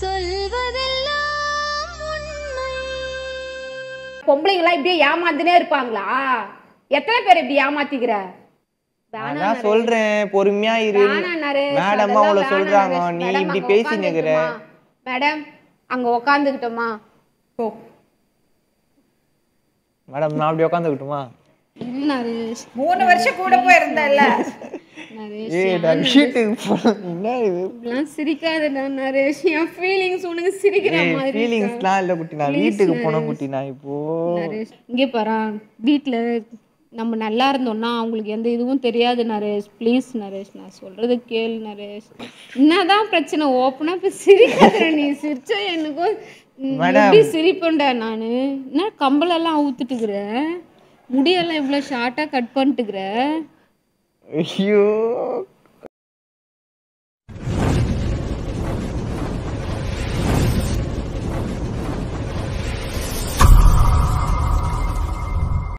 சொல்வதெல்லாம் உண்மை. பொம்பளைங்களா இப்படியே ஏமாந்துனே இருப்பாங்களா? எத்தனை பேர் இப்படி ஏமாத்திக்கிற? நான் சொல்றேன் பொறுமையா இரு. மேடம் அவள சொல்றாங்க, நீ இப்படி பேசினுக்குற. மேடம் அங்க உட்காந்துக்கிட்டோமா? மேடம் நான் அப்படி உட்காந்துக்கிட்டுமா? இல்ல நரேஷ், 3 வருஷம் கூட போய் இருந்தல்ல. சிரிக்காத நரேஷ், என் ஃபீலிங்ஸ் உனக்கு சிரிக்கிற மாதிரி. ஃபீலிங்ஸ்லாம் இல்ல குட்டி, நான் வீட்டுக்கு போனோம் குட்டி. நான் இப்போ நரேஷ் இங்கே பாரு, வீட்டில் நம்ம நல்லா இருந்தோம்னா அவங்களுக்கு எந்த இதுவும் தெரியாது நரேஷ். ப்ளீஸ் நரேஷ், நான் சொல்றது கேளு நரேஷ். என்னதான் பிரச்சனை? ஓப்பனா போய் சிரிக்காத. நீ சிரிச்சா எனக்கும் எப்படி சிரிப்பேன்டா நானு. என்ன கம்பளெல்லாம் அவுத்துட்டுக்கிற, முடியெல்லாம் இவ்வளோ ஷார்ட்டாக கட் பண்ணிட்டுக்கிற. ஐயோ